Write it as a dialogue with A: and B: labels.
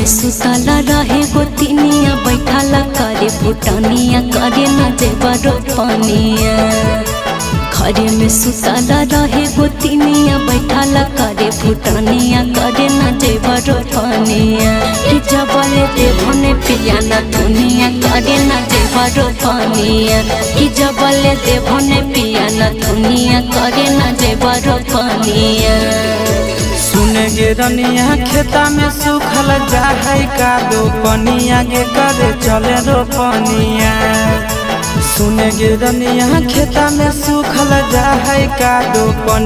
A: सुतला रहे गोतिनिया बैठाला करे फुटनिया करे न जेबर पनिया। घरे में सुतला रहे गोतिनिया बैठाला करे फुटनिया करे न जेबर पनिया। कि जबले देवने पिया न दुनिया करे न जेबर पनिया। कि जबले देवने पिया न दुनिया करे न जेबर पनिया।
B: सुने गे रनिया खेता में सुखल जाहै का दो पनिया गे करे चले रो पनिया। सुने गे रनिया खेता में सुखल जाहै का दो